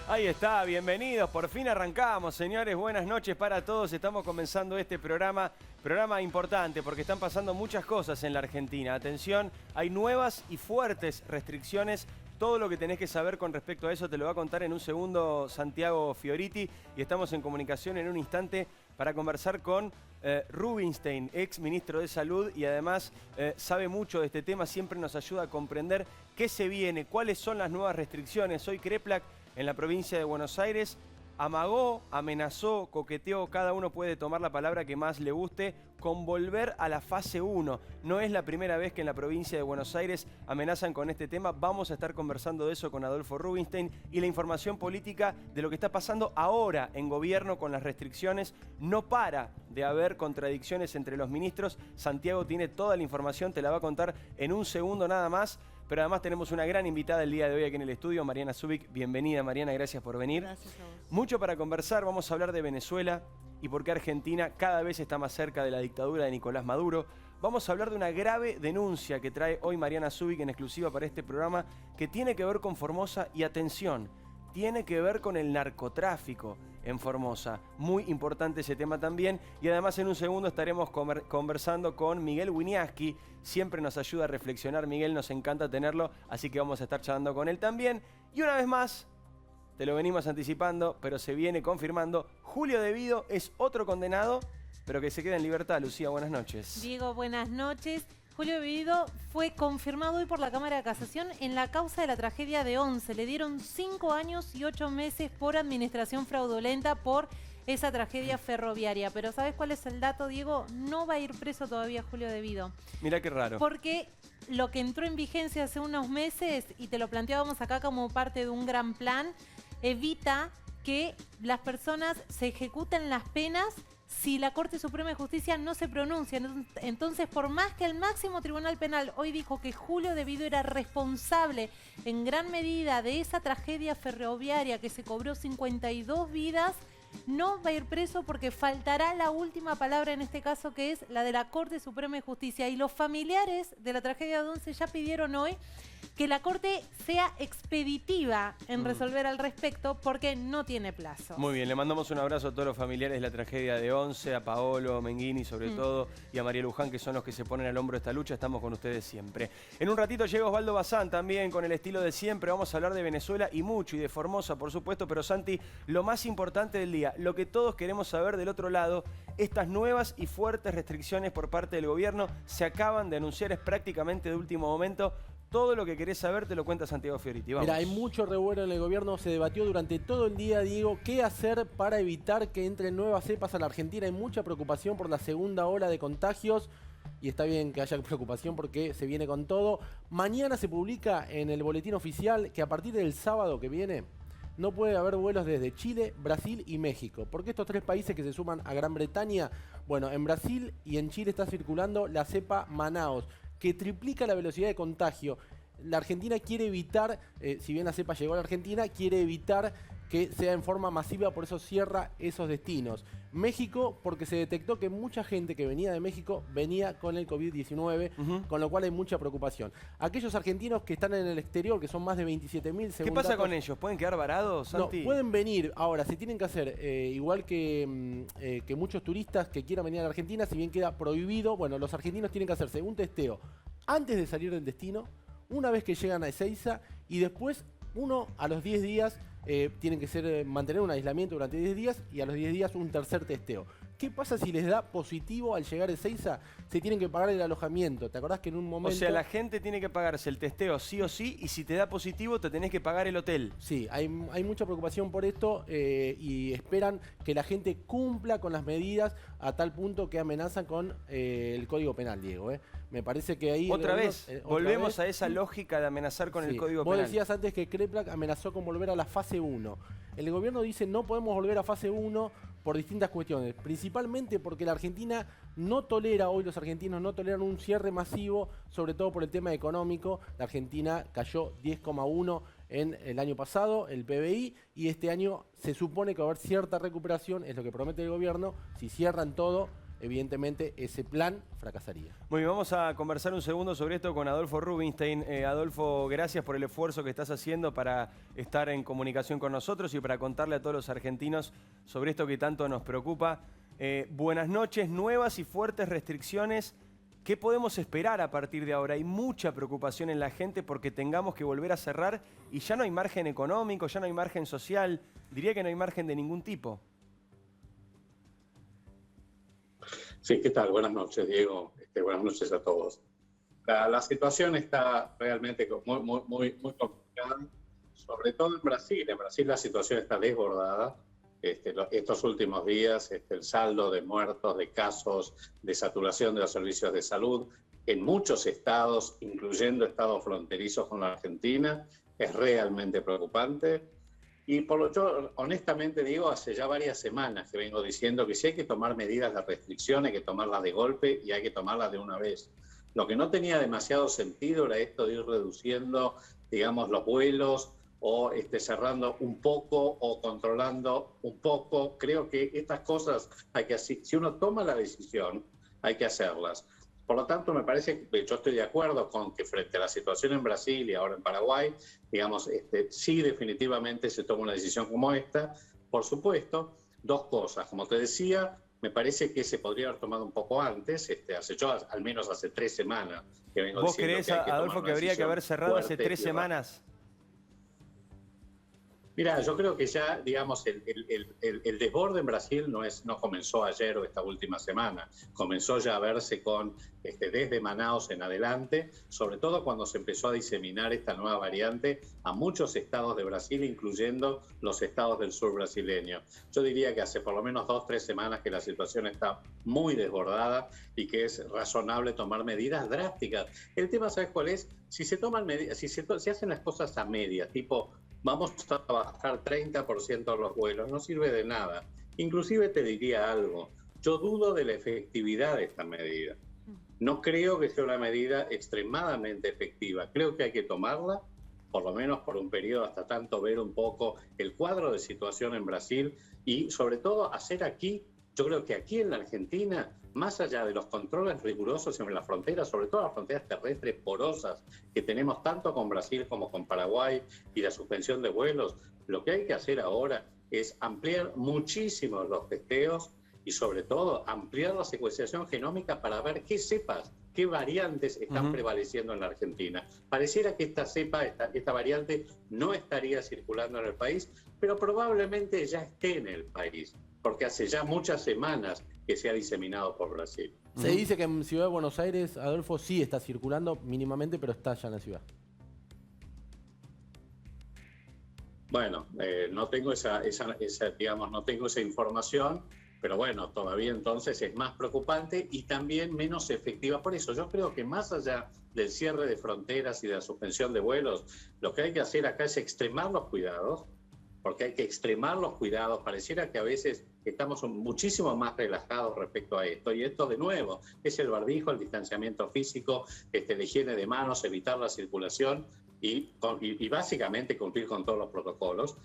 Ahí está, bienvenidos, por fin arrancamos, señores, buenas noches para todos, estamos comenzando este programa importante porque están pasando muchas cosas en la Argentina. Atención, hay nuevas y fuertes restricciones. Todo lo que tenés que saber con respecto a eso te lo va a contar en un segundo Santiago Fioriti y estamos en comunicación en un instante para conversar con Rubinstein, ex ministro de Salud, y además sabe mucho de este tema, siempre nos ayuda a comprender qué se viene, cuáles son las nuevas restricciones. Hoy Kreplak, en la provincia de Buenos Aires, amagó, amenazó, coqueteó, cada uno puede tomar la palabra que más le guste, con volver a la fase 1. No es la primera vez que en la provincia de Buenos Aires amenazan con este tema. Vamos a estar conversando de eso con Adolfo Rubinstein y la información política de lo que está pasando ahora en gobierno con las restricciones. No para de haber contradicciones entre los ministros. Santiago tiene toda la información, te la va a contar en un segundo nada más. Pero además tenemos una gran invitada el día de hoy aquí en el estudio, Mariana Zubik. Bienvenida, Mariana, gracias por venir. Gracias a vos. Mucho para conversar, vamos a hablar de Venezuela y por qué Argentina cada vez está más cerca de la dictadura de Nicolás Maduro. Vamos a hablar de una grave denuncia que trae hoy Mariana Zubik en exclusiva para este programa, que tiene que ver con Formosa y, atención, tiene que ver con el narcotráfico en Formosa. Muy importante ese tema también. Y además en un segundo estaremos conversando con Miguel Wieniawski. Siempre nos ayuda a reflexionar Miguel, nos encanta tenerlo, así que vamos a estar charlando con él también. Y una vez más, te lo venimos anticipando, pero se viene confirmando, Julio De Vido es otro condenado, pero que se queda en libertad. Lucía, buenas noches. Diego, buenas noches. Julio De Vido fue confirmado hoy por la Cámara de Casación en la causa de la tragedia de Once. Le dieron 5 años y 8 meses por administración fraudulenta por esa tragedia ferroviaria. Pero ¿sabes cuál es el dato, Diego? No va a ir preso todavía Julio De Vido. Mirá qué raro. Porque lo que entró en vigencia hace unos meses, y te lo planteábamos acá como parte de un gran plan, evita que las personas se ejecuten las penas si la Corte Suprema de Justicia no se pronuncia. Entonces, por más que el máximo tribunal penal hoy dijo que Julio De Vido era responsable en gran medida de esa tragedia ferroviaria que se cobró 52 vidas, no va a ir preso porque faltará la última palabra en este caso, que es la de la Corte Suprema de Justicia. Y los familiares de la tragedia de Once ya pidieron hoy que la Corte sea expeditiva en resolver al respecto porque no tiene plazo. Muy bien, le mandamos un abrazo a todos los familiares de la tragedia de Once, a Paolo Menghini sobre todo, y a María Luján, que son los que se ponen al hombro de esta lucha. Estamos con ustedes siempre. En un ratito llega Osvaldo Bazán también con el estilo de siempre. Vamos a hablar de Venezuela y mucho, y de Formosa, por supuesto. Pero Santi, lo más importante del día, lo que todos queremos saber del otro lado, estas nuevas y fuertes restricciones por parte del gobierno se acaban de anunciar, es prácticamente de último momento. Todo lo que querés saber te lo cuenta Santiago Fioriti. Vamos. Mira, hay mucho revuelo en el gobierno, se debatió durante todo el día, Diego, qué hacer para evitar que entren nuevas cepas a la Argentina. Hay mucha preocupación por la segunda ola de contagios y está bien que haya preocupación porque se viene con todo. Mañana se publica en el boletín oficial que a partir del sábado que viene no puede haber vuelos desde Chile, Brasil y México. Porque estos 3 países que se suman a Gran Bretaña, bueno, en Brasil y en Chile está circulando la cepa Manaos, que triplica la velocidad de contagio. La Argentina quiere evitar, si bien la cepa llegó a la Argentina, quiere evitar que sea en forma masiva, por eso cierra esos destinos. México, porque se detectó que mucha gente que venía de México venía con el COVID-19, con lo cual hay mucha preocupación. Aquellos argentinos que están en el exterior, que son más de 27.000, ¿Qué pasa con ellos? ¿Pueden quedar varados, Santi? No, pueden venir. Ahora, se tienen que hacer, igual que muchos turistas que quieran venir a la Argentina, si bien queda prohibido, bueno, los argentinos tienen que hacerse un testeo antes de salir del destino, una vez que llegan a Ezeiza, y después uno a los 10 días tienen que mantener un aislamiento durante 10 días y a los 10 días un tercer testeo. ¿Qué pasa si les da positivo al llegar a Ezeiza? Se tienen que pagar el alojamiento. ¿Te acordás que en un momento... O sea, la gente tiene que pagarse el testeo sí o sí, y si te da positivo te tenés que pagar el hotel. Sí, hay mucha preocupación por esto y esperan que la gente cumpla con las medidas a tal punto que amenazan con el Código Penal, Diego. Me parece que ahí... Otra vez, volvemos a esa lógica de amenazar con el Código Penal. Vos decías antes que Kreplak amenazó con volver a la fase 1. El gobierno dice no podemos volver a fase 1 por distintas cuestiones, principalmente porque la Argentina no tolera, hoy los argentinos no toleran un cierre masivo, sobre todo por el tema económico. La Argentina cayó 10,1 en el año pasado, el PBI, y este año se supone que va a haber cierta recuperación, es lo que promete el gobierno, si cierran todo, evidentemente ese plan fracasaría. Muy bien, vamos a conversar un segundo sobre esto con Adolfo Rubinstein. Adolfo, gracias por el esfuerzo que estás haciendo para estar en comunicación con nosotros y para contarle a todos los argentinos sobre esto que tanto nos preocupa. Buenas noches, nuevas y fuertes restricciones. ¿Qué podemos esperar a partir de ahora? Hay mucha preocupación en la gente porque tengamos que volver a cerrar y ya no hay margen económico, ya no hay margen social, diría que no hay margen de ningún tipo. Sí, ¿qué tal? Buenas noches, Diego. Buenas noches a todos. La situación está realmente muy complicada, sobre todo en Brasil. En Brasil la situación está desbordada. Estos últimos días, el saldo de muertos, de casos, de saturación de los servicios de salud en muchos estados, incluyendo estados fronterizos con la Argentina, es realmente preocupante. Y yo honestamente digo, hace ya varias semanas que vengo diciendo que si hay que tomar medidas de restricción, hay que tomarlas de golpe y hay que tomarlas de una vez. Lo que no tenía demasiado sentido era esto de ir reduciendo, digamos, los vuelos o cerrando un poco o controlando un poco. Creo que estas cosas hay que hacer. Si uno toma la decisión, hay que hacerlas. Por lo tanto, me parece que yo estoy de acuerdo con que frente a la situación en Brasil y ahora en Paraguay, digamos, sí definitivamente se toma una decisión como esta. Por supuesto, dos cosas. Como te decía, me parece que se podría haber tomado un poco antes, al menos hace 3 semanas que vengo ¿Vos diciendo creés, que hay que Adolfo, que habría que haber cerrado hace 3 semanas? Mira, yo creo que ya, digamos, el desborde en Brasil no comenzó ayer o esta última semana. Comenzó ya a verse desde Manaus en adelante, sobre todo cuando se empezó a diseminar esta nueva variante a muchos estados de Brasil, incluyendo los estados del sur brasileño. Yo diría que hace por lo menos 2 o 3 semanas que la situación está muy desbordada y que es razonable tomar medidas drásticas. El tema, ¿sabes cuál es? Si se toman medidas, si se hacen las cosas a medias, tipo vamos a bajar 30% los vuelos, no sirve de nada. Inclusive te diría algo, yo dudo de la efectividad de esta medida. No creo que sea una medida extremadamente efectiva. Creo que hay que tomarla, por lo menos por un periodo, hasta tanto ver un poco el cuadro de situación en Brasil y sobre todo hacer aquí, yo creo que aquí en la Argentina, más allá de los controles rigurosos en las fronteras, sobre todo las fronteras terrestres porosas que tenemos tanto con Brasil como con Paraguay y la suspensión de vuelos, lo que hay que hacer ahora es ampliar muchísimo los testeos y sobre todo ampliar la secuenciación genómica para ver qué cepas, qué variantes están prevaleciendo en la Argentina. Pareciera que esta variante no estaría circulando en el país, pero probablemente ya esté en el país, porque hace ya muchas semanas que se ha diseminado por Brasil. Se dice que en Ciudad de Buenos Aires, Adolfo, sí está circulando mínimamente, pero está ya en la ciudad. Bueno, no tengo no tengo esa información, pero bueno, todavía entonces es más preocupante y también menos efectiva. Por eso yo creo que más allá del cierre de fronteras y de la suspensión de vuelos, lo que hay que hacer acá es extremar los cuidados, porque hay que extremar los cuidados. Pareciera que a veces estamos muchísimo más relajados respecto a esto. Y esto, de nuevo, es el barbijo, el distanciamiento físico, la higiene de manos, evitar la circulación y básicamente cumplir con todos los protocolos.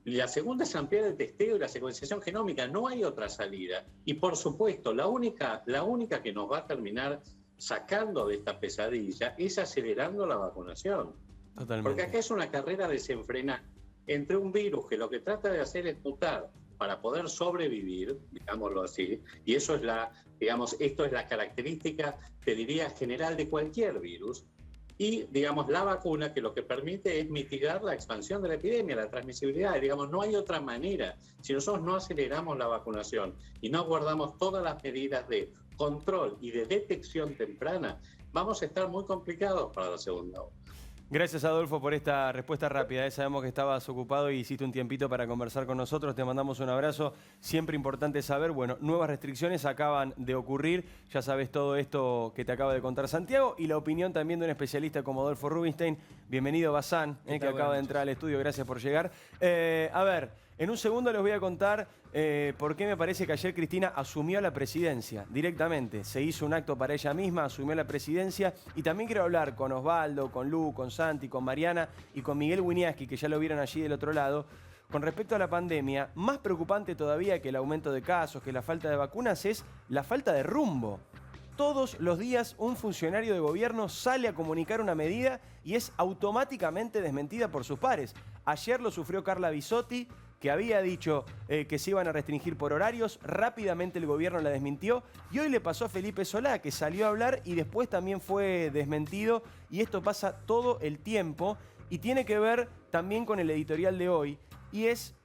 La segunda es ampliar el testeo y la secuenciación genómica. No hay otra salida. Y, por supuesto, la única que nos va a terminar sacando de esta pesadilla es acelerando la vacunación. Totalmente. Porque acá es una carrera desenfrenada entre un virus que lo que trata de hacer es mutar para poder sobrevivir, digámoslo así, y eso es esto es la característica, te diría, general de cualquier virus, y, digamos, la vacuna que lo que permite es mitigar la expansión de la epidemia, la transmisibilidad. Digamos, no hay otra manera. Si nosotros no aceleramos la vacunación y no guardamos todas las medidas de control y de detección temprana, vamos a estar muy complicados para la segunda ola. Gracias, Adolfo, por esta respuesta rápida. Sabemos que estabas ocupado y hiciste un tiempito para conversar con nosotros. Te mandamos un abrazo. Siempre importante saber, bueno, nuevas restricciones acaban de ocurrir. Ya sabes todo esto que te acaba de contar Santiago y la opinión también de un especialista como Adolfo Rubinstein. Bienvenido, Bazán, que acaba de entrar al estudio. Gracias por llegar. A ver, En un segundo les voy a contar por qué me parece que ayer Cristina asumió la presidencia directamente. Se hizo un acto para ella misma, asumió la presidencia. Y también quiero hablar con Osvaldo, con Lu, con Santi, con Mariana y con Miguel Wiñaski, que ya lo vieron allí del otro lado. Con respecto a la pandemia, más preocupante todavía que el aumento de casos, que la falta de vacunas, es la falta de rumbo. Todos los días un funcionario de gobierno sale a comunicar una medida y es automáticamente desmentida por sus pares. Ayer lo sufrió Carla Bisotti, que había dicho que se iban a restringir por horarios, rápidamente el gobierno la desmintió, y hoy le pasó a Felipe Solá, que salió a hablar y después también fue desmentido, y esto pasa todo el tiempo, y tiene que ver también con el editorial de hoy, y es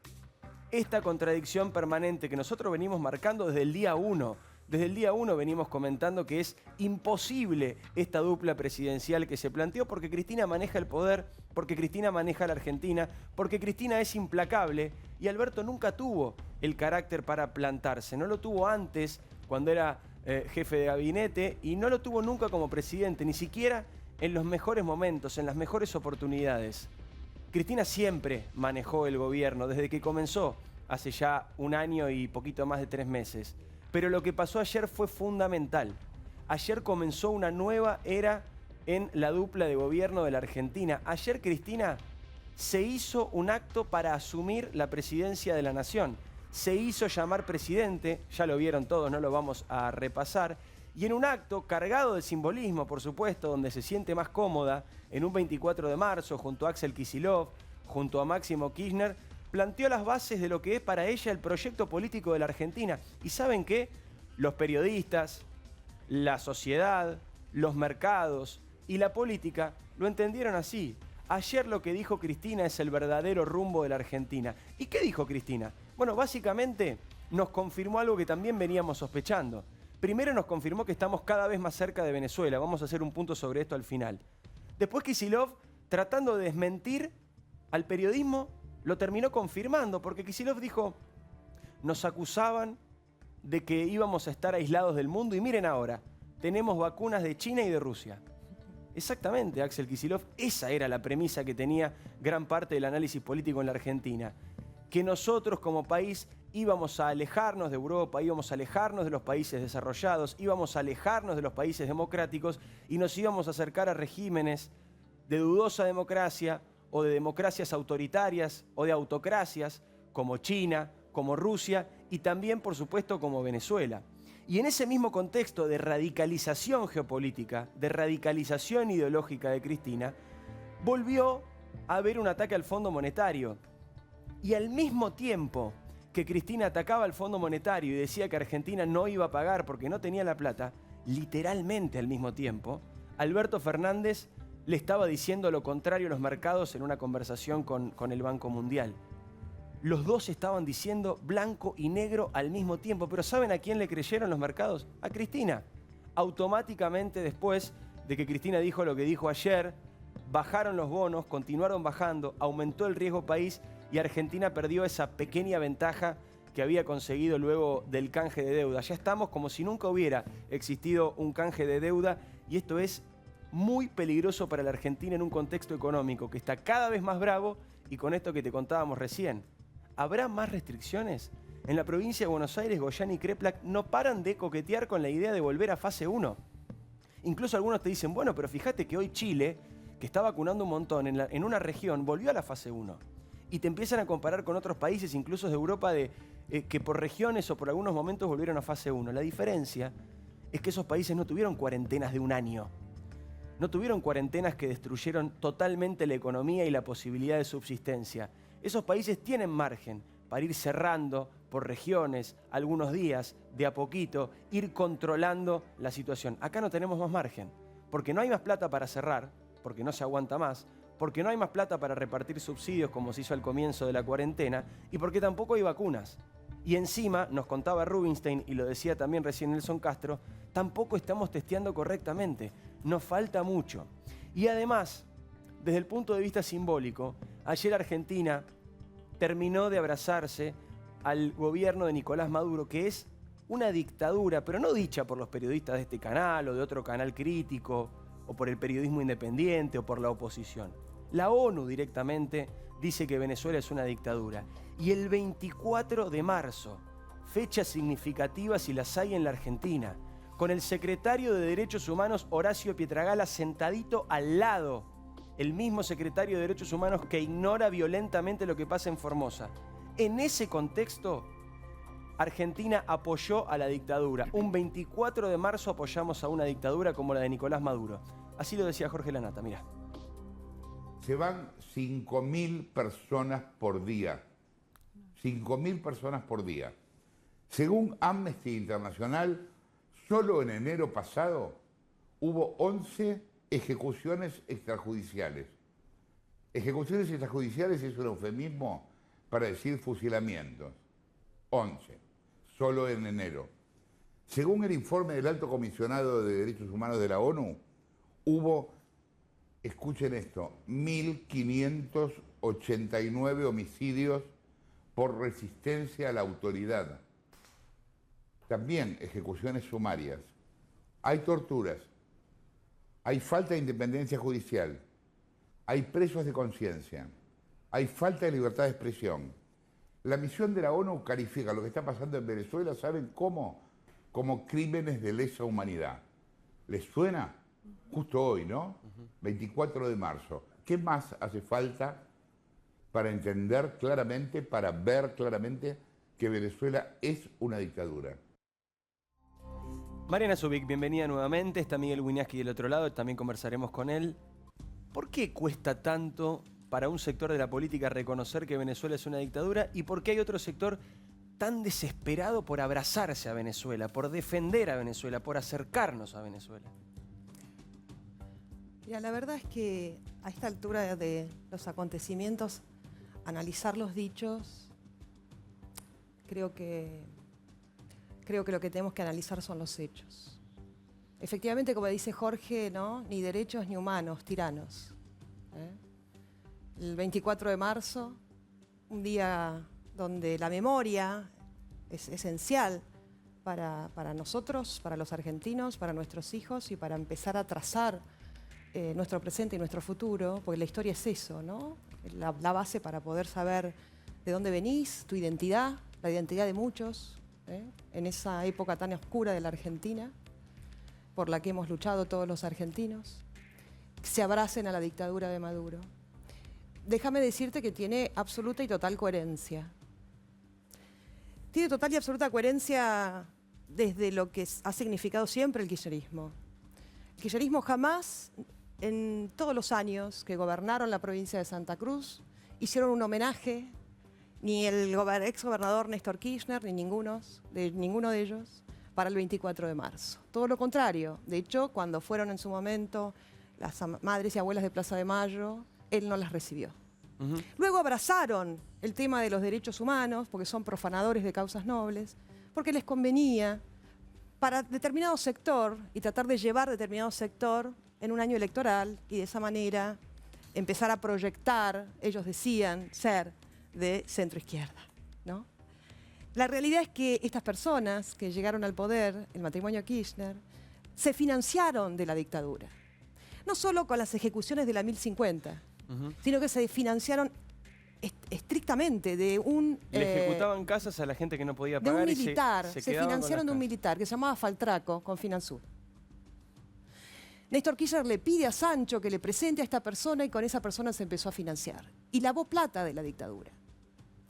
esta contradicción permanente que nosotros venimos marcando desde el día 1. Desde el día 1 venimos comentando que es imposible esta dupla presidencial que se planteó porque Cristina maneja el poder, porque Cristina maneja la Argentina, porque Cristina es implacable y Alberto nunca tuvo el carácter para plantarse. No lo tuvo antes cuando era jefe de gabinete y no lo tuvo nunca como presidente, ni siquiera en los mejores momentos, en las mejores oportunidades. Cristina siempre manejó el gobierno desde que comenzó hace ya 1 año y poquito más de 3 meses. Pero lo que pasó ayer fue fundamental. Ayer comenzó una nueva era en la dupla de gobierno de la Argentina. Ayer Cristina se hizo un acto para asumir la presidencia de la nación. Se hizo llamar presidente, ya lo vieron todos, no lo vamos a repasar. Y en un acto cargado de simbolismo, por supuesto, donde se siente más cómoda, en un 24 de marzo, junto a Axel Kicillof, junto a Máximo Kirchner, planteó las bases de lo que es para ella el proyecto político de la Argentina. ¿Y saben qué? Los periodistas, la sociedad, los mercados y la política lo entendieron así. Ayer lo que dijo Cristina es el verdadero rumbo de la Argentina. ¿Y qué dijo Cristina? Bueno, básicamente nos confirmó algo que también veníamos sospechando. Primero nos confirmó que estamos cada vez más cerca de Venezuela. Vamos a hacer un punto sobre esto al final. Después Kicillof, tratando de desmentir al periodismo, lo terminó confirmando, porque Kicillof dijo, nos acusaban de que íbamos a estar aislados del mundo y miren ahora, tenemos vacunas de China y de Rusia. Exactamente, Axel Kicillof, esa era la premisa que tenía gran parte del análisis político en la Argentina, que nosotros como país íbamos a alejarnos de Europa, íbamos a alejarnos de los países desarrollados, íbamos a alejarnos de los países democráticos y nos íbamos a acercar a regímenes de dudosa democracia, o de democracias autoritarias o de autocracias como China, como Rusia y también, por supuesto, como Venezuela. Y en ese mismo contexto de radicalización geopolítica, de radicalización ideológica de Cristina, volvió a haber un ataque al Fondo Monetario. Y al mismo tiempo que Cristina atacaba al Fondo Monetario y decía que Argentina no iba a pagar porque no tenía la plata, literalmente al mismo tiempo, Alberto Fernández le estaba diciendo lo contrario a los mercados en una conversación con el Banco Mundial. Los dos estaban diciendo blanco y negro al mismo tiempo, pero ¿saben a quién le creyeron los mercados? A Cristina. Automáticamente después de que Cristina dijo lo que dijo ayer, bajaron los bonos, continuaron bajando, aumentó el riesgo país y Argentina perdió esa pequeña ventaja que había conseguido luego del canje de deuda. Ya estamos como si nunca hubiera existido un canje de deuda y esto es muy peligroso para la Argentina en un contexto económico que está cada vez más bravo y con esto que te contábamos recién. ¿Habrá más restricciones? En la provincia de Buenos Aires, Goyán y Kreplak no paran de coquetear con la idea de volver a fase 1. Incluso algunos te dicen, bueno, pero fíjate que hoy Chile, que está vacunando un montón en una región, volvió a la fase 1. Y te empiezan a comparar con otros países, incluso de Europa, que por regiones o por algunos momentos volvieron a fase 1. La diferencia es que esos países no tuvieron cuarentenas de 1 año. No tuvieron cuarentenas que destruyeron totalmente la economía y la posibilidad de subsistencia. Esos países tienen margen para ir cerrando por regiones, algunos días, de a poquito, ir controlando la situación. Acá no tenemos más margen, porque no hay más plata para cerrar, porque no se aguanta más, porque no hay más plata para repartir subsidios como se hizo al comienzo de la cuarentena, y porque tampoco hay vacunas. Y encima, nos contaba Rubinstein, y lo decía también recién Nelson Castro, tampoco estamos testeando correctamente. Nos falta mucho. Y además, desde el punto de vista simbólico, ayer Argentina terminó de abrazarse al gobierno de Nicolás Maduro, que es una dictadura, pero no dicha por los periodistas de este canal o de otro canal crítico, o por el periodismo independiente o por la oposición. La ONU directamente dice que Venezuela es una dictadura. Y el 24 de marzo, fechas significativas y las hay en la Argentina, con el secretario de Derechos Humanos Horacio Pietragala sentadito al lado, el mismo secretario de Derechos Humanos que ignora violentamente lo que pasa en Formosa. En ese contexto, Argentina apoyó a la dictadura. Un 24 de marzo apoyamos a una dictadura como la de Nicolás Maduro. Así lo decía Jorge Lanata, mirá. Se van 5.000 personas por día. 5.000 personas por día. Según Amnesty Internacional, solo en enero pasado hubo 11 ejecuciones extrajudiciales. Ejecuciones extrajudiciales es un eufemismo para decir fusilamientos. 11, solo en enero. Según el informe del Alto Comisionado de Derechos Humanos de la ONU, hubo, escuchen esto, 1.589 homicidios por resistencia a la autoridad. También ejecuciones sumarias. Hay torturas. Hay falta de independencia judicial. Hay presos de conciencia. Hay falta de libertad de expresión. La misión de la ONU califica lo que está pasando en Venezuela, ¿saben cómo? Como crímenes de lesa humanidad. ¿Les suena? Justo hoy, ¿no? 24 de marzo. ¿Qué más hace falta para entender claramente, para ver claramente que Venezuela es una dictadura? Mariana Zubik, bienvenida nuevamente. Está Miguel Wiñaski del otro lado, también conversaremos con él. ¿Por qué cuesta tanto para un sector de la política reconocer que Venezuela es una dictadura y por qué hay otro sector tan desesperado por abrazarse a Venezuela, por defender a Venezuela, por acercarnos a Venezuela? Mira, la verdad es que a esta altura de los acontecimientos, analizar los dichos, creo que lo que tenemos que analizar son los hechos. Efectivamente, como dice Jorge, ¿no? Ni derechos ni humanos, tiranos. El 24 de marzo, un día donde la memoria es esencial para nosotros, para los argentinos, para nuestros hijos y para empezar a trazar nuestro presente y nuestro futuro, porque la historia es eso, ¿no? La base para poder saber de dónde venís, tu identidad, la identidad de muchos, en esa época tan oscura de la Argentina, por la que hemos luchado todos los argentinos, se abracen a la dictadura de Maduro. Déjame decirte que tiene absoluta y total coherencia. Tiene total y absoluta coherencia desde lo que ha significado siempre el kirchnerismo. El kirchnerismo jamás, en todos los años que gobernaron la provincia de Santa Cruz, hicieron un homenaje, ni el exgobernador Néstor Kirchner, ni ninguno de ellos, para el 24 de marzo. Todo lo contrario. De hecho, cuando fueron en su momento las madres y abuelas de Plaza de Mayo, él no las recibió. Luego abrazaron el tema de los derechos humanos, porque son profanadores de causas nobles, porque les convenía para determinado sector y tratar de llevar determinado sector en un año electoral y de esa manera empezar a proyectar, ellos decían, ser de centro-izquierda, ¿no? La realidad es que estas personas que llegaron al poder, el matrimonio Kirchner, se financiaron de la dictadura. No solo con las ejecuciones de la 1050, sino que se financiaron estrictamente de un... Le ejecutaban casas a la gente que no podía pagar. De un militar, se se financiaron de un militar que se llamaba Faltraco con Finansur. Néstor Kirchner le pide a Sancho que le presente a esta persona y con esa persona se empezó a financiar. Y lavó plata de la dictadura.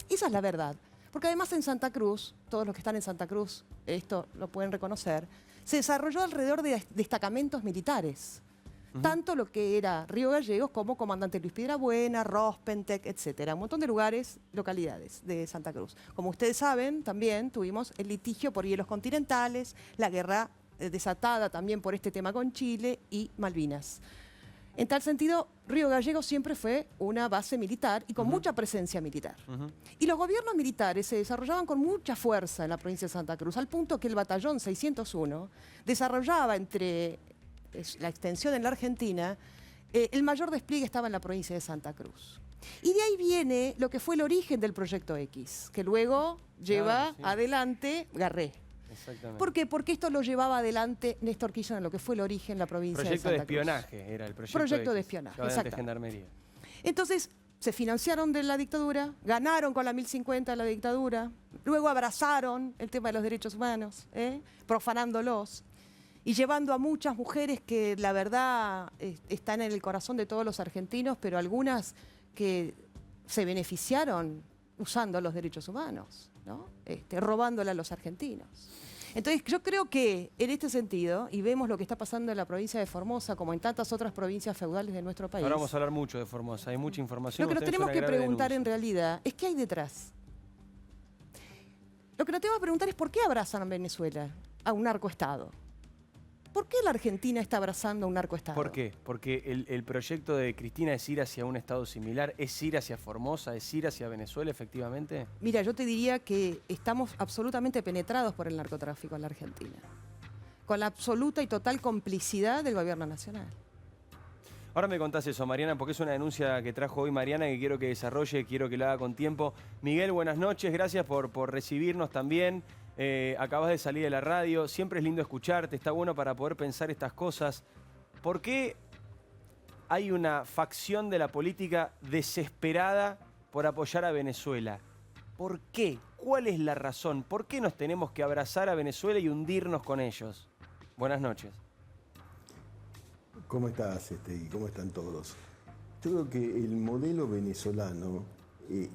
Esa es la verdad. Porque además en Santa Cruz, todos los que están en Santa Cruz, esto lo pueden reconocer, se desarrolló alrededor de destacamentos militares. Tanto lo que era Río Gallegos como Comandante Luis Piedrabuena, Rospentec, etcétera. Un montón de lugares, localidades de Santa Cruz. Como ustedes saben, también tuvimos el litigio por hielos continentales, la guerra desatada también por este tema con Chile y Malvinas. En tal sentido, Río Gallegos siempre fue una base militar y con mucha presencia militar. Y los gobiernos militares se desarrollaban con mucha fuerza en la provincia de Santa Cruz, al punto que el batallón 601 desarrollaba entre la extensión en la Argentina, el mayor despliegue estaba en la provincia de Santa Cruz. Y de ahí viene lo que fue el origen del Proyecto X, que luego lleva adelante Garré. Exactamente. ¿Por qué? Porque esto lo llevaba adelante Néstor Kirchner en lo que fue el origen de la provincia de Santa Cruz. Proyecto de espionaje era el proyecto. Proyecto de espionaje, exacto. Gendarmería. Entonces, se financiaron de la dictadura, ganaron con la 1050 de la dictadura, luego abrazaron el tema de los derechos humanos, profanándolos y llevando a muchas mujeres que la verdad están en el corazón de todos los argentinos, pero algunas que se beneficiaron usando los derechos humanos, ¿no? Robándole a los argentinos. Entonces yo creo que en este sentido, y vemos lo que está pasando en la provincia de Formosa, como en tantas otras provincias feudales de nuestro país. Ahora vamos a hablar mucho de Formosa, hay mucha información. Lo que nos Ustedes tenemos una que grave preguntar denuncia. en realidad es qué hay detrás. Lo que nos tenemos que preguntar es por qué abrazan a Venezuela, a un narcoestado. ¿Por qué la Argentina está abrazando a un narcoestado? ¿Por qué? Porque el proyecto de Cristina es ir hacia un estado similar, es ir hacia Formosa, es ir hacia Venezuela, efectivamente. Mira, yo te diría que estamos absolutamente penetrados por el narcotráfico en la Argentina, con la absoluta y total complicidad del gobierno nacional. Ahora me contás eso, Mariana, porque es una denuncia que trajo hoy Mariana que quiero que desarrolle, quiero que la haga con tiempo. Miguel, buenas noches, gracias por recibirnos también. Acabas de salir de la radio, siempre es lindo escucharte, está bueno para poder pensar estas cosas. ¿Por qué hay una facción de la política desesperada por apoyar a Venezuela? ¿Por qué? ¿Cuál es la razón? ¿Por qué nos tenemos que abrazar a Venezuela y hundirnos con ellos? Buenas noches. ¿Cómo estás, y cómo están todos? Yo creo que el modelo venezolano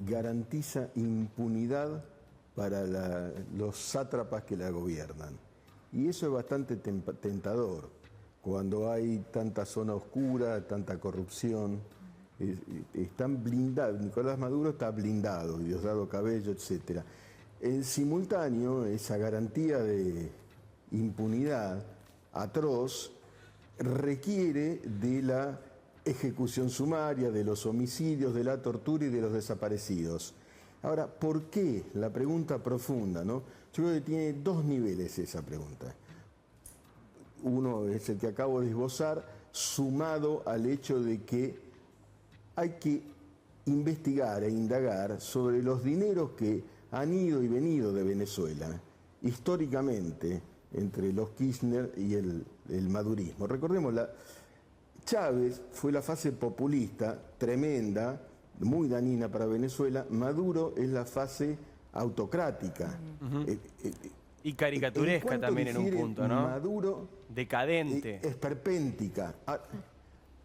garantiza impunidad para los sátrapas que la gobiernan. Y eso es bastante tentador, cuando hay tanta zona oscura, tanta corrupción. Están blindados, Nicolás Maduro está blindado, Diosdado Cabello, etc. En simultáneo, esa garantía de impunidad atroz requiere de la ejecución sumaria, de los homicidios, de la tortura y de los desaparecidos. Ahora, ¿por qué? La pregunta profunda, ¿no? Yo creo que tiene dos niveles esa pregunta. Uno es el que acabo de esbozar, sumado al hecho de que hay que investigar e indagar sobre los dineros que han ido y venido de Venezuela, históricamente, entre los Kirchner y el madurismo. Recordemos, Chávez fue la fase populista tremenda, muy dañina para Venezuela. Maduro es la fase autocrática. Y caricaturesca también en un punto, ¿no? Maduro decadente. Esperpéntica.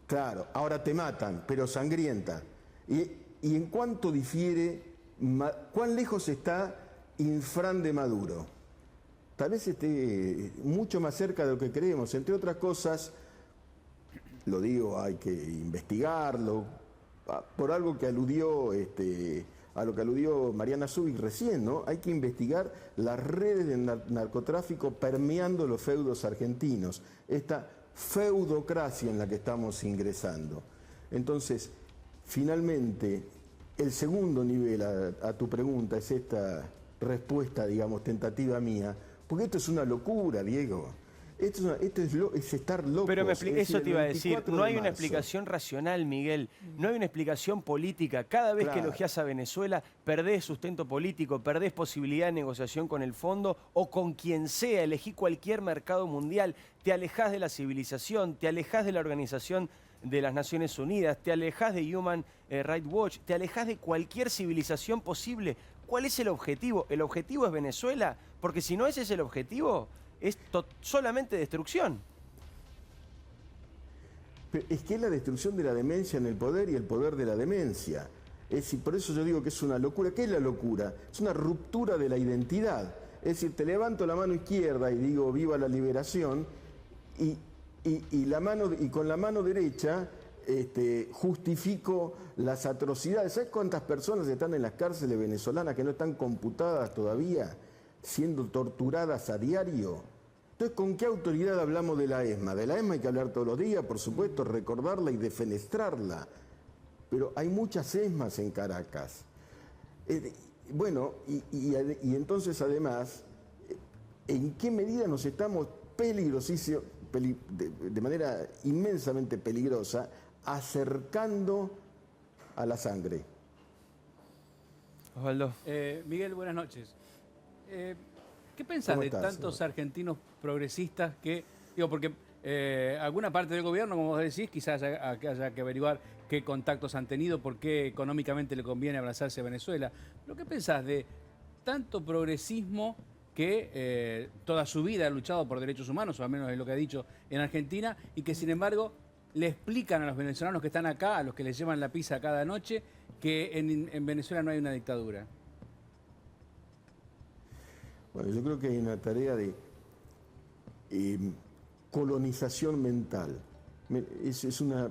Claro, ahora te matan, pero sangrienta. Y en cuánto difiere, cuán lejos está Infran de Maduro. Tal vez esté mucho más cerca de lo que creemos. Entre otras cosas, lo digo, hay que investigarlo, por algo que aludió, a lo que aludió Mariana Zubik recién, ¿no? Hay que investigar las redes de narcotráfico permeando los feudos argentinos, esta feudocracia en la que estamos ingresando. Entonces, finalmente, el segundo nivel a tu pregunta es esta respuesta, digamos, tentativa mía, porque esto es una locura, Diego. Esto es estar locos. Pero eso te iba a decir, 24 no de hay una marzo. explicación racional, Miguel, no hay una explicación política. Cada vez que Claro. elogias a Venezuela, perdés sustento político, perdés posibilidad de negociación con el fondo o con quien sea, elegí cualquier mercado mundial, te alejás de la civilización, te alejás de la Organización de las Naciones Unidas, te alejás de Human Rights Watch, te alejás de cualquier civilización posible. ¿Cuál es el objetivo? ¿El objetivo es Venezuela? Porque si no ese es el objetivo, es solamente destrucción. Pero es que es la destrucción de la demencia en el poder y el poder de la demencia. Es decir, por eso yo digo que es una locura. ¿Qué es la locura? Es una ruptura de la identidad. Es decir, te levanto la mano izquierda y digo viva la liberación y con la mano derecha justifico las atrocidades. ¿Sabes cuántas personas están en las cárceles venezolanas que no están computadas todavía, siendo torturadas a diario? Entonces, ¿con qué autoridad hablamos de la ESMA? De la ESMA hay que hablar todos los días, por supuesto, recordarla y defenestrarla. Pero hay muchas ESMAs en Caracas. Bueno, y entonces además, ¿en qué medida nos estamos de manera inmensamente peligrosa, acercando a la sangre? Osvaldo. Miguel, buenas noches. ¿Qué pensás ¿Cómo de estás, tantos argentinos progresistas que, digo, porque alguna parte del gobierno, como vos decís, quizás haya que averiguar qué contactos han tenido, por qué económicamente le conviene abrazarse a Venezuela. ¿Pero qué pensás de tanto progresismo que toda su vida ha luchado por derechos humanos, o al menos es lo que ha dicho en Argentina, y que sin embargo le explican a los venezolanos que están acá, a los que les llevan la pizza cada noche, que en Venezuela no hay una dictadura? Bueno, yo creo que hay una tarea de colonización mental. Es una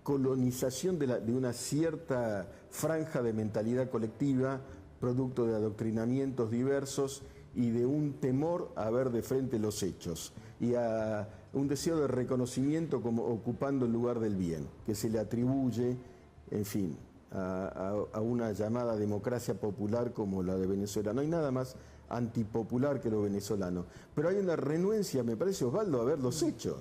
colonización de una cierta franja de mentalidad colectiva, producto de adoctrinamientos diversos y de un temor a ver de frente los hechos y a un deseo de reconocimiento como ocupando el lugar del bien, que se le atribuye, en fin, a una llamada democracia popular como la de Venezuela. No hay nada más antipopular que lo venezolano, pero hay una renuencia, me parece, Osvaldo, a ver los hechos.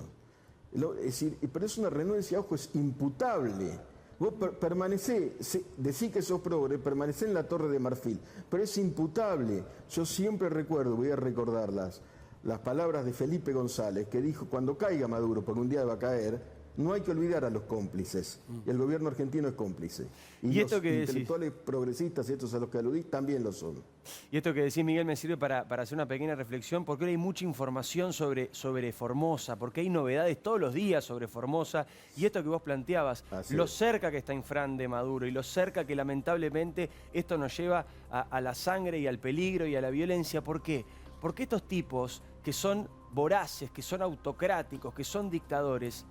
Es decir, pero es una renuencia, ojo, es imputable. Vos permanecés, decís que sos progre, permanecés en la Torre de Marfil, pero es imputable. Yo siempre recuerdo, voy a recordarlas, las palabras de Felipe González, que dijo, cuando caiga Maduro, porque un día va a caer, no hay que olvidar a los cómplices. Y el gobierno argentino es cómplice. Y los esto que intelectuales progresistas, estos a los que aludís, también lo son. Y esto que decís, Miguel, me sirve para hacer una pequeña reflexión, porque ahora hay mucha información sobre Formosa, porque hay novedades todos los días sobre Formosa, y esto que vos planteabas, lo cerca que está Infran de Maduro, y lo cerca que lamentablemente esto nos lleva a la sangre y al peligro y a la violencia. ¿Por qué? Porque estos tipos que son voraces, que son autocráticos, que son dictadores,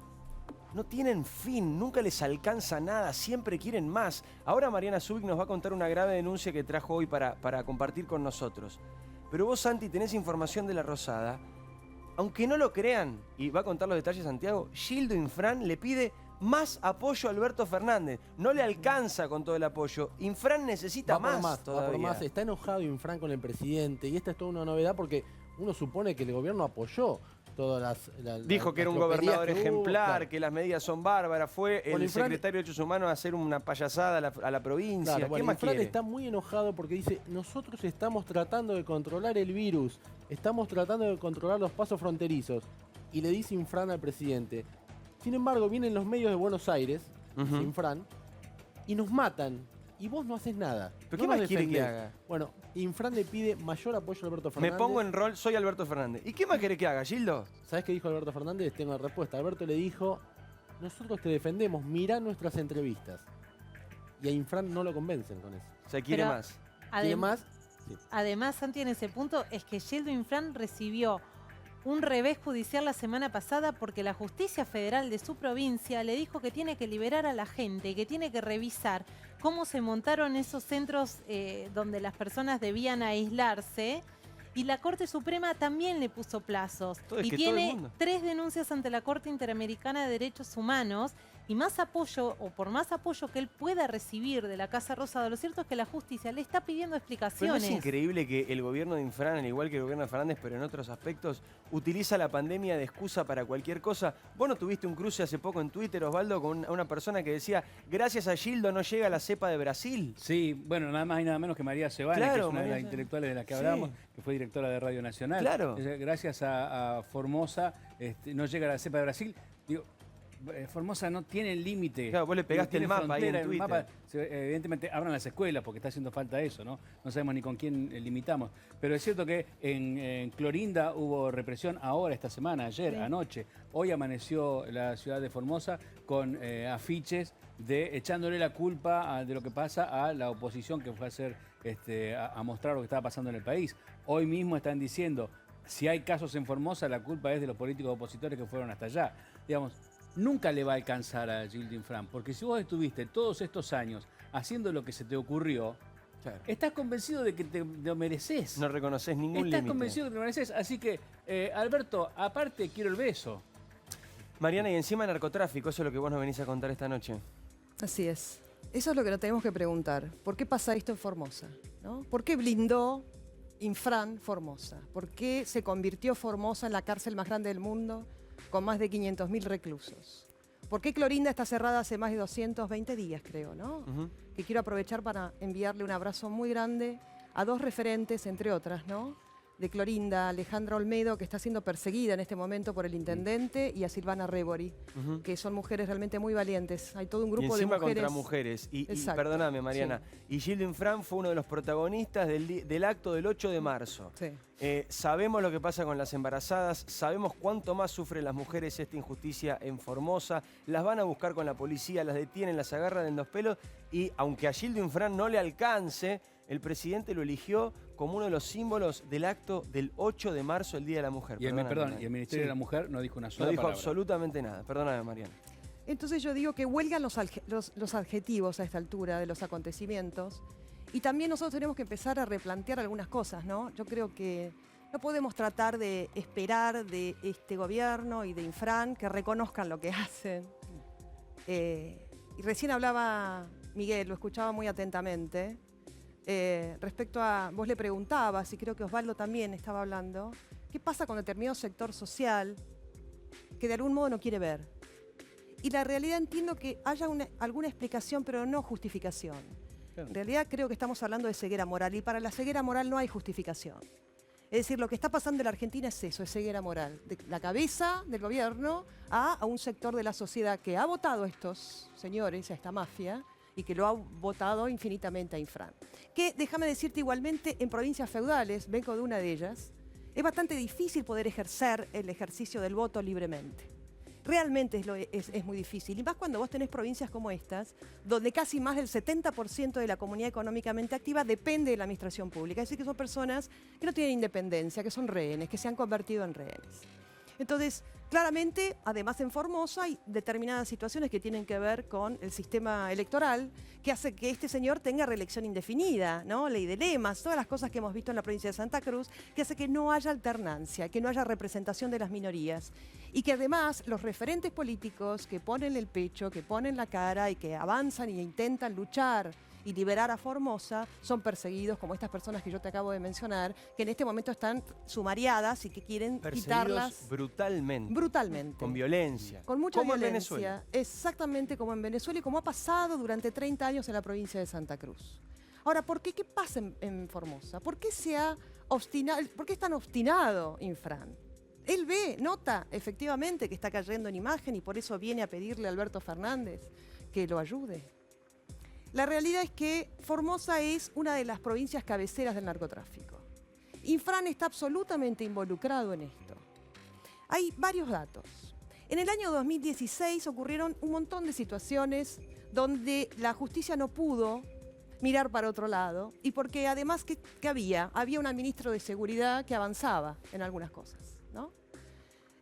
no tienen fin, nunca les alcanza nada, siempre quieren más. Ahora Mariana Zubik nos va a contar una grave denuncia que trajo hoy para compartir con nosotros. Pero vos, Santi, tenés información de La Rosada. Aunque no lo crean, y va a contar los detalles Santiago, Gildo Infran le pide más apoyo a Alberto Fernández. No le alcanza con todo el apoyo. Infran necesita más todavía. Va por más. Está enojado Infran con el presidente, y esta es toda una novedad porque uno supone que el gobierno apoyó todas dijo que era un gobernador ejemplar, que las medidas son bárbaras. Fue el secretario de Derechos Humanos a hacer una payasada a la provincia. Claro, ¿Qué más quiere? Está muy enojado porque dice, nosotros estamos tratando de controlar el virus, estamos tratando de controlar los pasos fronterizos. Y le dice Infran al presidente. Sin embargo, vienen los medios de Buenos Aires, Infran, y nos matan. Y vos no haces nada. ¿Pero qué más quiere que haga? Bueno, Infran le pide mayor apoyo a Alberto Fernández. Me pongo en rol, soy Alberto Fernández. ¿Y qué más quiere que haga, Gildo? ¿Sabés qué dijo Alberto Fernández? Tengo la respuesta. Alberto le dijo, nosotros te defendemos, mirá nuestras entrevistas. Y a Infran no lo convencen con eso. O sea, quiere más. ¿Quiere más? Sí. Además, Santi, en ese punto, es que Gildo Infran recibió un revés judicial la semana pasada porque la justicia federal de su provincia le dijo que tiene que liberar a la gente y que tiene que revisar cómo se montaron esos centros donde las personas debían aislarse. Y la Corte Suprema también le puso plazos. Y tiene 3 denuncias ante la Corte Interamericana de Derechos Humanos. Y más apoyo, o por más apoyo que él pueda recibir de la Casa Rosada, lo cierto es que la justicia le está pidiendo explicaciones. Pero ¿no es increíble que el gobierno de Infran, al igual que el gobierno de Fernández, pero en otros aspectos, utiliza la pandemia de excusa para cualquier cosa? Vos no tuviste un cruce hace poco en Twitter, Osvaldo, con una persona que decía, gracias a Gildo no llega la cepa de Brasil. Sí, bueno, nada más y nada menos que María Sebane, que es una de las intelectuales de las que hablamos, que fue directora de Radio Nacional. Claro. Gracias a Formosa no llega la cepa de Brasil. Digo, Formosa no tiene límite. Claro, vos le pegaste el mapa ahí en Twitter. Mapa, evidentemente abran las escuelas porque está haciendo falta eso, ¿no? No sabemos ni con quién limitamos. Pero es cierto que en Clorinda hubo represión ahora, esta semana, ayer, anoche. Hoy amaneció la ciudad de Formosa con afiches echándole la culpa de lo que pasa a la oposición que fue a hacer, a mostrar lo que estaba pasando en el país. Hoy mismo están diciendo, si hay casos en Formosa, la culpa es de los políticos opositores que fueron hasta allá. Digamos, nunca le va a alcanzar a Gildo Infran, porque si vos estuviste todos estos años haciendo lo que se te ocurrió, estás convencido de que te lo mereces. No reconoces ningún límite. Estás convencido de que te lo mereces. Así que, Alberto, aparte quiero el beso. Mariana, y encima narcotráfico, eso es lo que vos nos venís a contar esta noche. Así es. Eso es lo que nos tenemos que preguntar. ¿Por qué pasa esto en Formosa? ¿No? ¿Por qué blindó Infran Formosa? ¿Por qué se convirtió Formosa en la cárcel más grande del mundo con más de 500.000 reclusos? ¿Por qué Clorinda está cerrada hace más de 220 días, creo, ¿no? Que quiero aprovechar para enviarle un abrazo muy grande a 2 referentes, entre otras, ¿no? de Clorinda, Alejandra Olmedo, que está siendo perseguida en este momento por el intendente, y a Silvana Rebori, que son mujeres realmente muy valientes. Hay todo un grupo de mujeres. Contra mujeres. Y perdóname, Mariana. Sí. Y Gildo Infran fue uno de los protagonistas del acto del 8 de marzo. Sí. Sabemos lo que pasa con las embarazadas, sabemos cuánto más sufren las mujeres esta injusticia en Formosa. Las van a buscar con la policía, las detienen, las agarran en los pelos. Y aunque a Gildo Infran no le alcance, el presidente lo eligió como uno de los símbolos del acto del 8 de marzo, el Día de la Mujer. Y el Ministerio de la Mujer no dijo una sola palabra. No dijo absolutamente nada. Perdóname, Mariana. Entonces yo digo que huelgan los adjetivos a esta altura de los acontecimientos. Y también nosotros tenemos que empezar a replantear algunas cosas, ¿no? Yo creo que no podemos tratar de esperar de este gobierno y de Infran que reconozcan lo que hacen. Y recién hablaba Miguel, lo escuchaba muy atentamente. Respecto a, vos le preguntabas, y creo que Osvaldo también estaba hablando, ¿qué pasa con determinado sector social que de algún modo no quiere ver? Y la realidad entiendo que haya alguna explicación, pero no justificación. Claro. En realidad creo que estamos hablando de ceguera moral, y para la ceguera moral no hay justificación. Es decir, lo que está pasando en la Argentina es eso, es ceguera moral. De la cabeza del gobierno a un sector de la sociedad que ha votado a estos señores, a esta mafia, y que lo ha votado infinitamente a Infran. Que, déjame decirte igualmente, en provincias feudales, vengo de una de ellas, es bastante difícil poder ejercer el ejercicio del voto libremente. Realmente es muy difícil. Y más cuando vos tenés provincias como estas, donde casi más del 70% de la comunidad económicamente activa depende de la administración pública. Es decir, que son personas que no tienen independencia, que son rehenes, que se han convertido en rehenes. Entonces, claramente, además en Formosa hay determinadas situaciones que tienen que ver con el sistema electoral que hace que este señor tenga reelección indefinida, ¿no? Ley de lemas, todas las cosas que hemos visto en la provincia de Santa Cruz, que hace que no haya alternancia, que no haya representación de las minorías y que además los referentes políticos que ponen el pecho, que ponen la cara y que avanzan y intentan luchar y liberar a Formosa, son perseguidos, como estas personas que yo te acabo de mencionar, que en este momento están sumariadas y que quieren quitarlas brutalmente. Brutalmente. Con violencia. Con mucha como violencia. En Venezuela. Exactamente como en Venezuela y como ha pasado durante 30 años en la provincia de Santa Cruz. Ahora, ¿por qué? ¿Qué pasa en Formosa? ¿Por qué ¿por qué es tan obstinado Infran? Él nota efectivamente que está cayendo en imagen y por eso viene a pedirle a Alberto Fernández que lo ayude. La realidad es que Formosa es una de las provincias cabeceras del narcotráfico. Infran está absolutamente involucrado en esto. Hay varios datos. En el año 2016 ocurrieron un montón de situaciones donde la justicia no pudo mirar para otro lado y porque además ¿qué había? Había un ministro de Seguridad que avanzaba en algunas cosas, ¿no?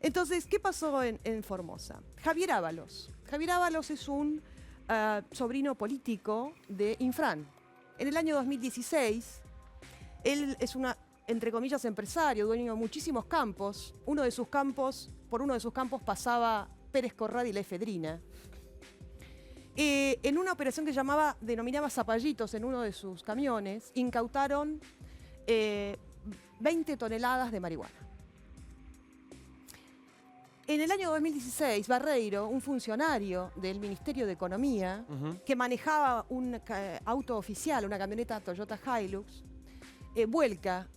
Entonces, ¿qué pasó en Formosa? Javier Ábalos. Javier Ábalos es un sobrino político de Infran. En el año 2016, él es entre comillas, empresario, dueño de muchísimos campos. Por uno de sus campos pasaba Pérez Corradi y la efedrina. En una operación que denominaba Zapallitos en uno de sus camiones, incautaron 20 toneladas de marihuana. En el año 2016, Barreiro, un funcionario del Ministerio de Economía, que manejaba un auto oficial, una camioneta Toyota Hilux, vuelca,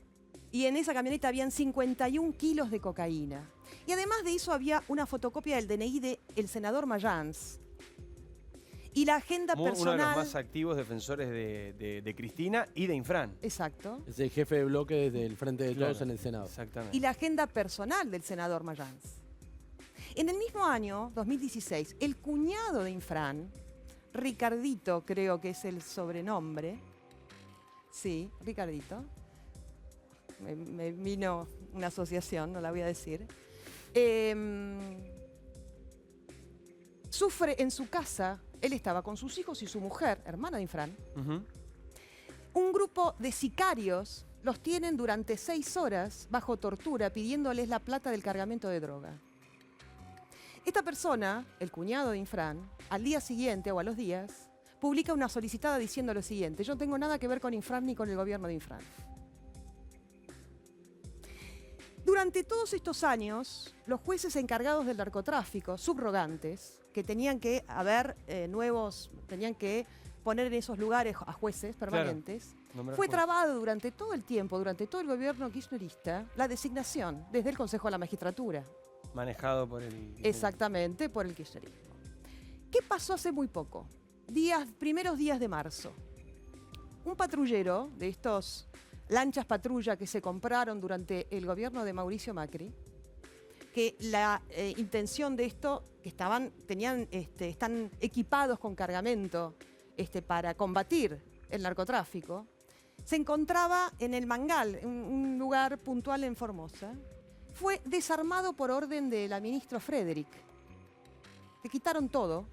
y en esa camioneta habían 51 kilos de cocaína. Y además de eso había una fotocopia del DNI del senador Mayans. Y la agenda personal... Uno de los más activos defensores de Cristina y de Infran. Exacto. Es el jefe de bloque desde el Frente de Todos en el Senado. Exactamente. Y la agenda personal del senador Mayans. En el mismo año, 2016, el cuñado de Infran, Ricardito creo que es el sobrenombre, sí, Ricardito, me vino una asociación, no la voy a decir, sufre en su casa, él estaba con sus hijos y su mujer, hermana de Infran, un grupo de sicarios los tienen durante 6 horas bajo tortura pidiéndoles la plata del cargamento de droga. Esta persona, el cuñado de Infran, al día siguiente o a los días, publica una solicitada diciendo lo siguiente: yo no tengo nada que ver con Infran ni con el gobierno de Infran. Durante todos estos años, los jueces encargados del narcotráfico, subrogantes, que tenían que poner en esos lugares a jueces permanentes, Nombrar fue jueces. trabado durante todo el tiempo, durante todo el gobierno kirchnerista, la designación desde el Consejo de la Magistratura. Manejado por el... Exactamente, por el kirchnerismo. ¿Qué pasó hace muy poco? Primeros días de marzo. Un patrullero de estos lanchas patrulla que se compraron durante el gobierno de Mauricio Macri, que la intención de esto, que están equipados con cargamento para combatir el narcotráfico, se encontraba en el Mangal, un lugar puntual en Formosa. Fue desarmado por orden de la ministra Frederick. Le quitaron todo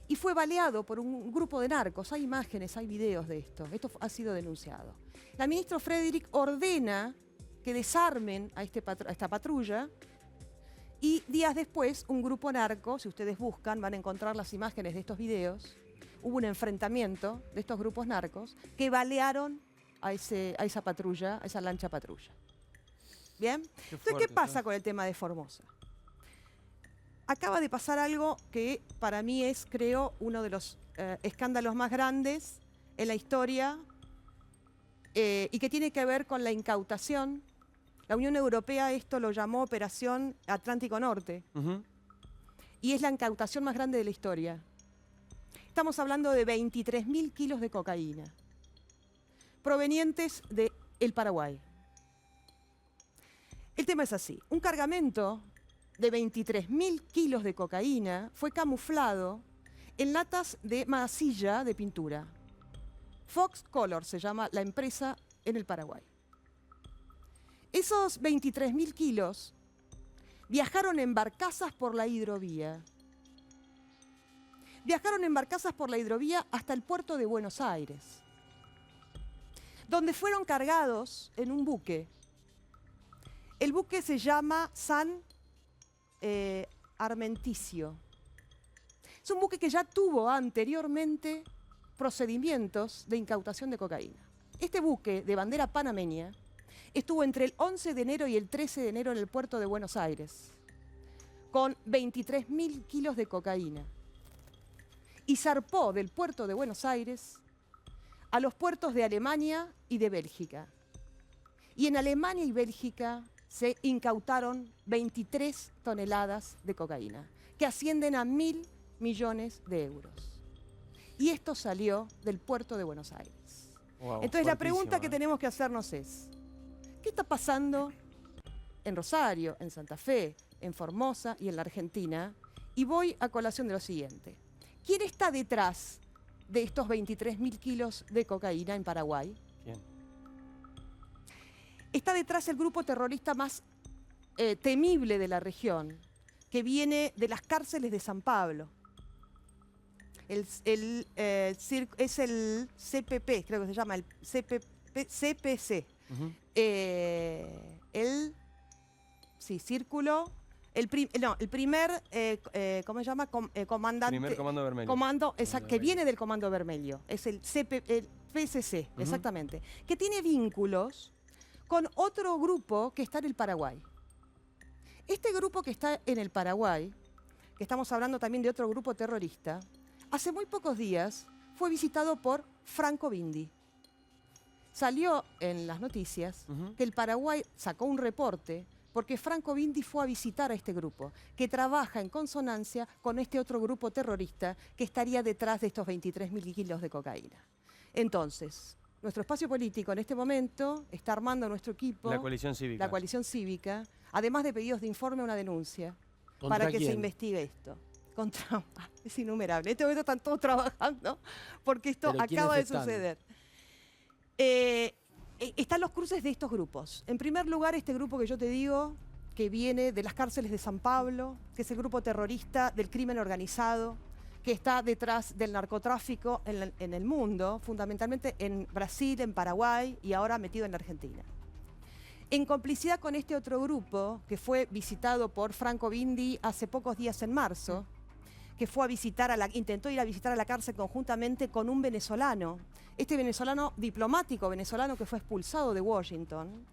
y fue baleado por un grupo de narcos. Hay imágenes, hay videos de esto. Esto ha sido denunciado. La ministra Frederick ordena que desarmen a esta patrulla y días después un grupo narco, si ustedes buscan, van a encontrar las imágenes de estos videos. Hubo un enfrentamiento de estos grupos narcos que balearon a esa patrulla, a esa lancha patrulla. ¿Bien? Entonces, ¿qué pasa con el tema de Formosa? Acaba de pasar algo que para mí es, creo, uno de los escándalos más grandes en la historia y que tiene que ver con la incautación. La Unión Europea esto lo llamó Operación Atlántico Norte y es la incautación más grande de la historia. Estamos hablando de 23.000 kilos de cocaína provenientes del Paraguay. El tema es así. Un cargamento de 23.000 kilos de cocaína fue camuflado en latas de masilla de pintura. Fox Color se llama la empresa en el Paraguay. Esos 23.000 kilos viajaron en barcazas por la hidrovía. Viajaron en barcazas por la hidrovía hasta el puerto de Buenos Aires, donde fueron cargados en un buque. El buque se llama San Armenticio. Es un buque que ya tuvo anteriormente procedimientos de incautación de cocaína. Este buque de bandera panameña estuvo entre el 11 de enero y el 13 de enero en el puerto de Buenos Aires, con 23.000 kilos de cocaína. Y zarpó del puerto de Buenos Aires a los puertos de Alemania y de Bélgica. Y en Alemania y Bélgica se incautaron 23 toneladas de cocaína, que ascienden a 1.000 millones de euros. Y esto salió del puerto de Buenos Aires. Wow, entonces la pregunta que tenemos que hacernos es, ¿qué está pasando en Rosario, en Santa Fe, en Formosa y en la Argentina? Y voy a colación de lo siguiente. ¿Quién está detrás de estos 23.000 kilos de cocaína en Paraguay? ¿Quién? Está detrás el grupo terrorista más temible de la región, que viene de las cárceles de San Pablo. Es el CPP, creo que se llama, el CPC. Círculo. El primer, ¿cómo se llama? Comandante. Primer Comando Vermelho. Que viene del Comando Vermelho. Es el PSC, exactamente. Que tiene vínculos con otro grupo que está en el Paraguay. Este grupo que está en el Paraguay, que estamos hablando también de otro grupo terrorista, hace muy pocos días fue visitado por Franco Bindi. Salió en las noticias que el Paraguay sacó un reporte porque Franco Bindi fue a visitar a este grupo, que trabaja en consonancia con este otro grupo terrorista que estaría detrás de estos 23.000 kilos de cocaína. Entonces, nuestro espacio político en este momento está armando nuestro equipo. La coalición cívica. La coalición cívica, además de pedidos de informe, una denuncia ¿Contra para que quién? se investigue esto. Es innumerable. En este momento están todos trabajando porque esto ¿Pero quiénes acaba de están? suceder. Están los cruces de estos grupos. En primer lugar, este grupo que yo te digo, que viene de las cárceles de San Pablo, que es el grupo terrorista del crimen organizado, que está detrás del narcotráfico en el mundo, fundamentalmente en Brasil, en Paraguay y ahora metido en la Argentina. En complicidad con este otro grupo, que fue visitado por Franco Bindi hace pocos días en marzo, que fue a visitar intentó ir a visitar a la cárcel conjuntamente con un venezolano. Este diplomático venezolano que fue expulsado de Washington,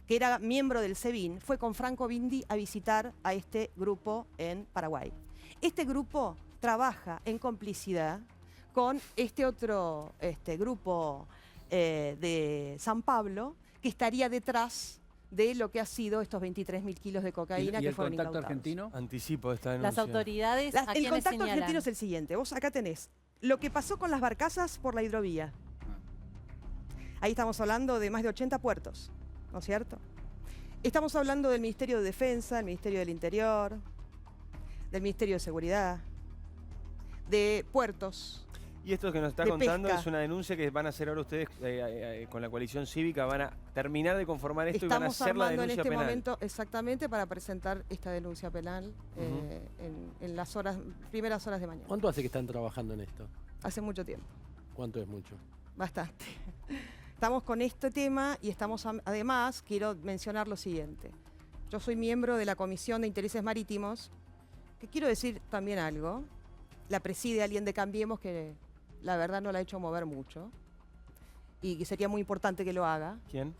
que era miembro del SEBIN, fue con Franco Bindi a visitar a este grupo en Paraguay. Este grupo trabaja en complicidad con este otro grupo de San Pablo, que estaría detrás de lo que ha sido estos 23.000 kilos de cocaína ¿Y que el fueron contacto incautados. argentino? Anticipo esta denuncia. Las autoridades, ¿a El quiénes contacto señalan? argentino es el siguiente. Vos acá tenés lo que pasó con las barcazas por la hidrovía. Ahí estamos hablando de más de 80 puertos, ¿no es cierto? Estamos hablando del Ministerio de Defensa, del Ministerio del Interior, del Ministerio de Seguridad, de puertos. Y esto que nos está de contando pesca. es una denuncia que van a hacer ahora ustedes con la coalición cívica, van a terminar de conformar esto y van a Estamos hacer la armando en denuncia este penal. momento exactamente para presentar esta denuncia penal en las primeras horas de mañana. ¿Cuánto hace que están trabajando en esto? Hace mucho tiempo, ¿Cuánto es mucho? bastante. Estamos con este tema y estamos, además, quiero mencionar lo siguiente. Yo soy miembro de la Comisión de Intereses Marítimos, que quiero decir también algo. La preside alguien de Cambiemos que la verdad no la ha hecho mover mucho y que sería muy importante que lo haga. ¿Quién?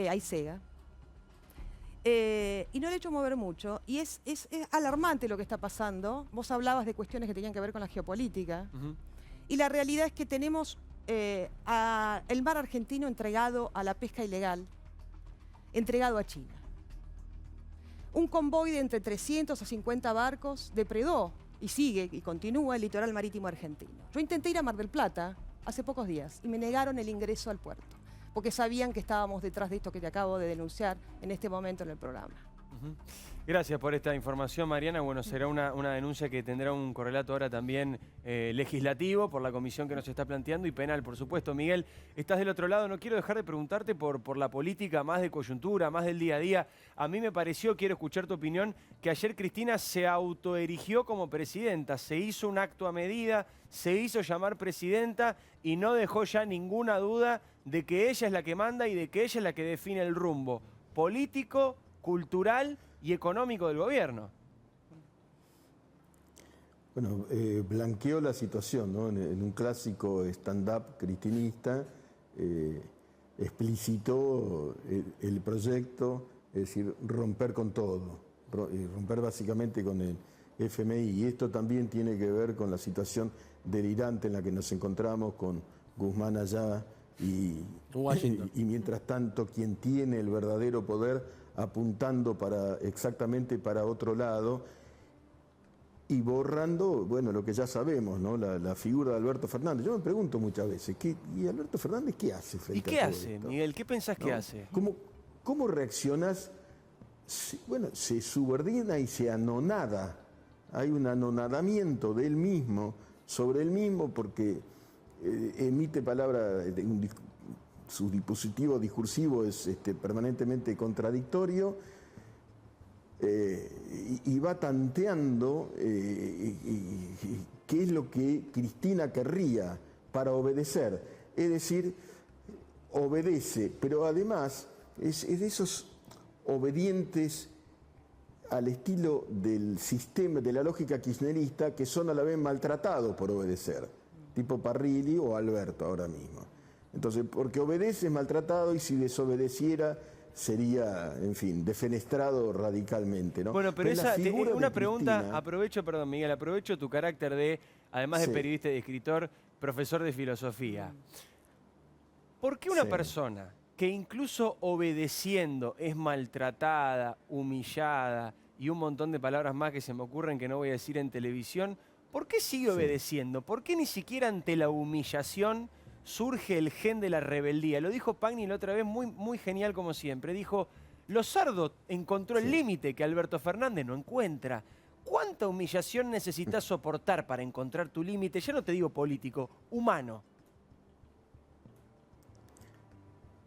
Aisega. Y no le ha hecho mover mucho. Y es alarmante lo que está pasando. Vos hablabas de cuestiones que tenían que ver con la geopolítica. Ujú. Y la realidad es que tenemos el mar argentino entregado a la pesca ilegal, entregado a China. Un convoy de entre 300 a 50 barcos depredó y sigue y continúa el litoral marítimo argentino. Yo intenté ir a Mar del Plata hace pocos días y me negaron el ingreso al puerto, porque sabían que estábamos detrás de esto que te acabo de denunciar en este momento en el programa. Ujú. Gracias por esta información, Mariana. Bueno, será una denuncia que tendrá un correlato ahora también legislativo por la comisión que nos está planteando y penal, por supuesto. Miguel, estás del otro lado. No quiero dejar de preguntarte por la política más de coyuntura, más del día a día. A mí me pareció, quiero escuchar tu opinión, que ayer Cristina se autoerigió como presidenta. Se hizo un acto a medida, se hizo llamar presidenta y no dejó ya ninguna duda de que ella es la que manda y de que ella es la que define el rumbo político, cultural y económico del gobierno. Bueno, blanqueó la situación, ¿no? En un clásico stand-up cristinista, explicitó el proyecto, es decir, romper con todo, romper básicamente con el FMI. Y esto también tiene que ver con la situación delirante en la que nos encontramos con Guzmán allá y mientras tanto quien tiene el verdadero poder apuntando exactamente para otro lado y borrando, bueno, lo que ya sabemos, ¿no? La figura de Alberto Fernández. Yo me pregunto muchas veces, ¿y Alberto Fernández qué hace frente ¿Y qué a todo hace, esto? Miguel? ¿Qué pensás que ¿No? hace? ¿Cómo reaccionás? Bueno, se subordina y se anonada. Hay un anonadamiento de él mismo, sobre él mismo, porque emite palabras, su dispositivo discursivo es permanentemente contradictorio y va tanteando qué es lo que Cristina querría para obedecer. Es decir, obedece, pero además es de esos obedientes al estilo del sistema, de la lógica kirchnerista, que son a la vez maltratados por obedecer, tipo Parrilli o Alberto ahora mismo. Entonces, porque obedece es maltratado y si desobedeciera sería, en fin, defenestrado radicalmente, ¿no? Bueno, pero la figura una de pregunta, Cristina- aprovecho, perdón, Miguel, aprovecho tu carácter de, además de Sí. periodista y escritor, profesor de filosofía. ¿Por qué una Sí. persona que incluso obedeciendo es maltratada, humillada y un montón de palabras más que se me ocurren que no voy a decir en televisión, ¿por qué sigue obedeciendo? ¿Por qué ni siquiera ante la humillación surge el gen de la rebeldía? Lo dijo Pagni la otra vez, muy genial como siempre. Dijo, Lozardo encontró el límite que Alberto Fernández no encuentra. ¿Cuánta humillación necesitas soportar para encontrar tu límite? Ya no te digo político, humano.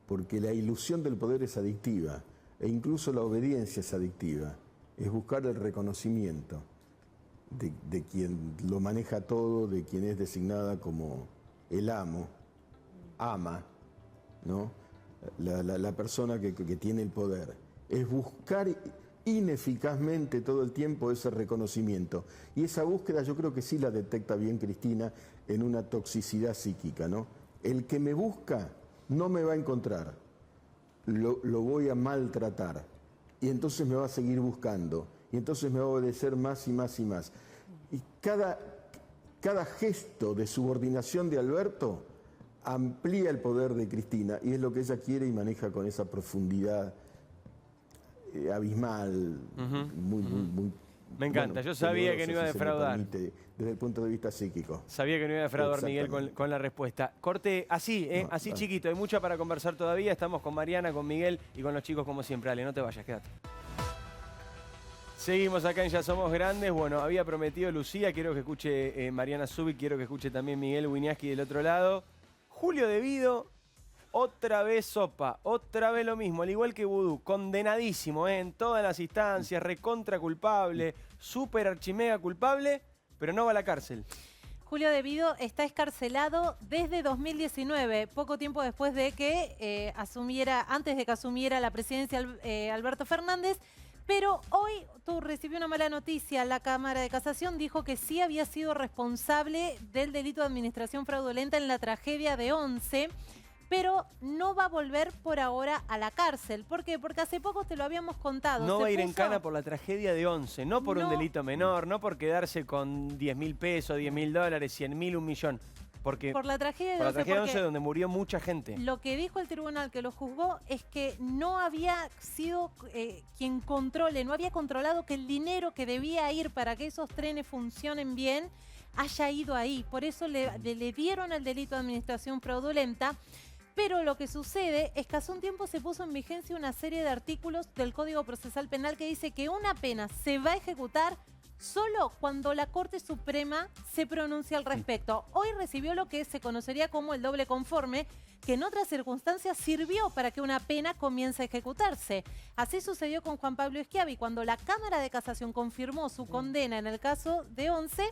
Porque la ilusión del poder es adictiva, e incluso la obediencia es adictiva. Es buscar el reconocimiento de quien lo maneja todo, de quien es designada como el amo, ama, ¿no? La persona que tiene el poder. Es buscar ineficazmente todo el tiempo ese reconocimiento. Y esa búsqueda yo creo que sí la detecta bien Cristina en una toxicidad psíquica, ¿no? El que me busca no me va a encontrar, lo voy a maltratar y entonces me va a seguir buscando y entonces me va a obedecer más y más y más. Y cada gesto de subordinación de Alberto amplía el poder de Cristina y es lo que ella quiere y maneja con esa profundidad abismal, muy. Me encanta, yo sabía que no iba a defraudar. Desde el punto de vista psíquico. Sabía que no iba a defraudar, Miguel, con la respuesta. Corte así, así chiquito, hay mucho para conversar todavía. Estamos con Mariana, con Miguel y con los chicos como siempre. Ale, no te vayas, quédate. Seguimos acá en Ya Somos Grandes. Bueno, había prometido Lucía, quiero que escuche Mariana Zubik, quiero que escuche también Miguel Wiñaski del otro lado. Julio De Vido, otra vez sopa, otra vez lo mismo, al igual que Vudú, condenadísimo en todas las instancias, recontra culpable, súper archimega culpable, pero no va a la cárcel. Julio De Vido está excarcelado desde 2019, poco tiempo después de que antes de que asumiera la presidencia Alberto Fernández. Pero hoy recibió una mala noticia. La Cámara de Casación dijo que sí había sido responsable del delito de administración fraudulenta en la tragedia de Once, pero no va a volver por ahora a la cárcel. ¿Por qué? Porque hace poco te lo habíamos contado. No va a ir en cana por la tragedia de Once, no por un delito menor, no por quedarse con 10.000 pesos, 10.000 dólares, 100.000, 1 millón. Porque por la tragedia de Once, donde murió mucha gente. Lo que dijo el tribunal que lo juzgó es que no había sido quien controle, no había controlado que el dinero que debía ir para que esos trenes funcionen bien haya ido ahí. Por eso le dieron el delito de administración fraudulenta. Pero lo que sucede es que hace un tiempo se puso en vigencia una serie de artículos del Código Procesal Penal que dice que una pena se va a ejecutar solo cuando la Corte Suprema se pronuncia al respecto. Hoy recibió lo que se conocería como el doble conforme, que en otras circunstancias sirvió para que una pena comience a ejecutarse. Así sucedió con Juan Pablo Schiavi. Cuando la Cámara de Casación confirmó su condena en el caso de Once,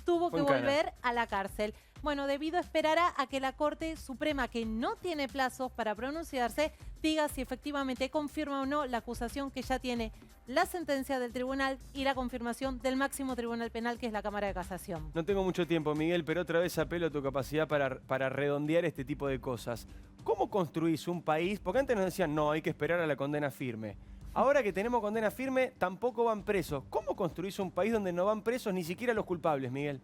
tuvo que volver a la cárcel. Bueno, De Vido esperará a que la Corte Suprema, que no tiene plazos para pronunciarse, diga si efectivamente confirma o no la acusación que ya tiene la sentencia del tribunal y la confirmación del máximo tribunal penal, que es la Cámara de Casación. No tengo mucho tiempo, Miguel, pero otra vez apelo a tu capacidad para redondear este tipo de cosas. ¿Cómo construís un país? Porque antes nos decían, no, hay que esperar a la condena firme. Ahora que tenemos condena firme, tampoco van presos. ¿Cómo construís un país donde no van presos ni siquiera los culpables, Miguel?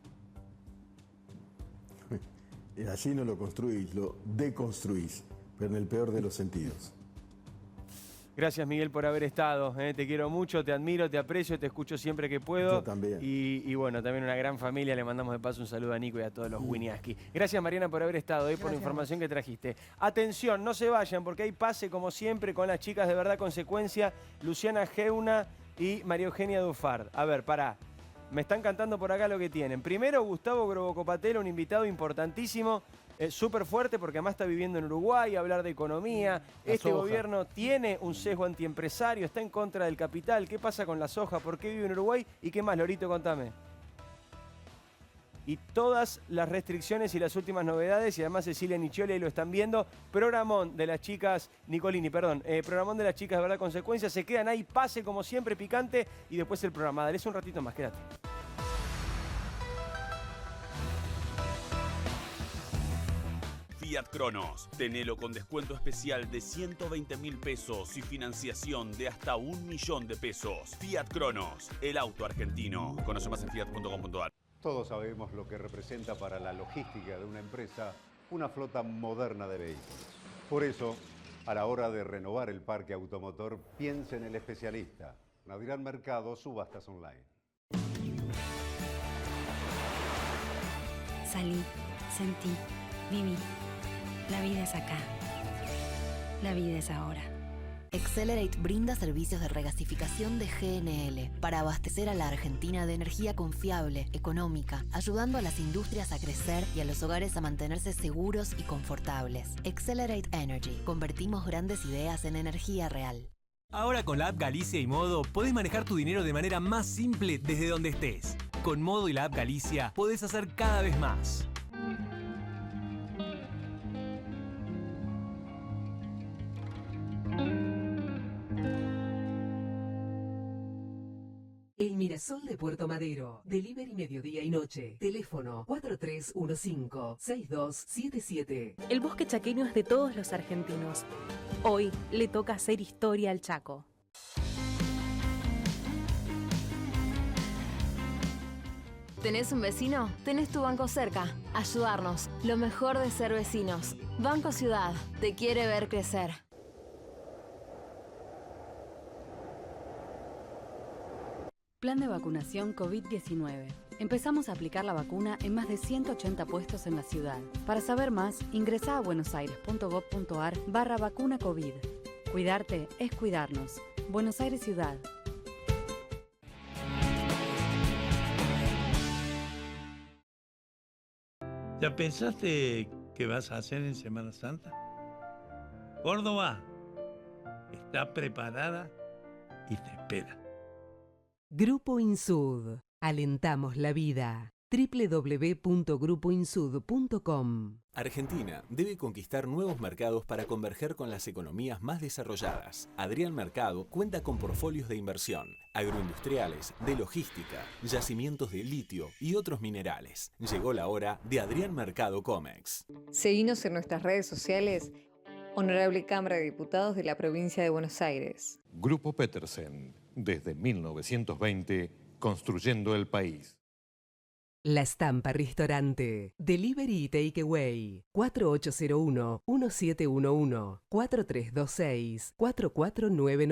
Así no lo construís, lo deconstruís, pero en el peor de los sentidos. Gracias, Miguel, por haber estado. Te quiero mucho, te admiro, te aprecio, te escucho siempre que puedo. Yo también. Y bueno, también una gran familia. Le mandamos de paso un saludo a Nico y a todos los Wiñaski. Gracias, Mariana, por haber estado por la información que trajiste. Atención, no se vayan, porque hay pase, como siempre, con las chicas de Verdad Consecuencia, Luciana Geuna y María Eugenia Dufard. A ver, pará. Me están cantando por acá lo que tienen. Primero, Gustavo Grobocopatelo, un invitado importantísimo, súper fuerte, porque además está viviendo en Uruguay, hablar de economía. Este gobierno tiene un sesgo antiempresario, está en contra del capital. ¿Qué pasa con la soja? ¿Por qué vive en Uruguay? ¿Y qué más, Lorito? Contame. Y todas las restricciones y las últimas novedades, y además Cecilia Niccioli, ahí lo están viendo. Programón de las chicas, Nicolini, perdón, programón de las chicas de Verdad Consecuencia. Se quedan ahí, pase como siempre, picante, y después el programa. Dale un ratito más, quédate. Fiat Cronos, tenelo con descuento especial de 120.000 pesos y financiación de hasta 1 millón de pesos. Fiat Cronos, el auto argentino. Conoce más en fiat.com.ar. Todos sabemos lo que representa para la logística de una empresa una flota moderna de vehículos. Por eso, a la hora de renovar el parque automotor, piense en el especialista. Nadirán Mercado, subastas online. Salí, sentí, viví. La vida es acá. La vida es ahora. Excelerate brinda servicios de regasificación de GNL para abastecer a la Argentina de energía confiable, económica, ayudando a las industrias a crecer y a los hogares a mantenerse seguros y confortables. Excelerate Energy. Convertimos grandes ideas en energía real. Ahora con la app Galicia y Modo podés manejar tu dinero de manera más simple desde donde estés. Con Modo y la app Galicia podés hacer cada vez más. El Mirasol de Puerto Madero. Delivery mediodía y noche. Teléfono 4315-6277. El bosque chaqueño es de todos los argentinos. Hoy le toca hacer historia al Chaco. ¿Tenés un vecino? Tenés tu banco cerca. Ayudarnos. Lo mejor de ser vecinos. Banco Ciudad. Te quiere ver crecer. Plan de vacunación COVID-19. Empezamos a aplicar la vacuna en más de 180 puestos en la ciudad. Para saber más, ingresá a buenosaires.gov.ar/vacuna COVID. Cuidarte es cuidarnos. Buenos Aires Ciudad. ¿Ya pensaste qué vas a hacer en Semana Santa? Córdoba está preparada y te espera. Grupo Insud. Alentamos la vida. www.grupoinsud.com. Argentina debe conquistar nuevos mercados para converger con las economías más desarrolladas. Adrián Mercado cuenta con portfolios de inversión, agroindustriales, de logística, yacimientos de litio y otros minerales. Llegó la hora de Adrián Mercado Comex. Seguinos en nuestras redes sociales. Honorable Cámara de Diputados de la Provincia de Buenos Aires. Grupo Petersen, desde 1920, construyendo el país. La Estampa Restaurante. Delivery y Takeaway. 4801-1711. 4326-4499.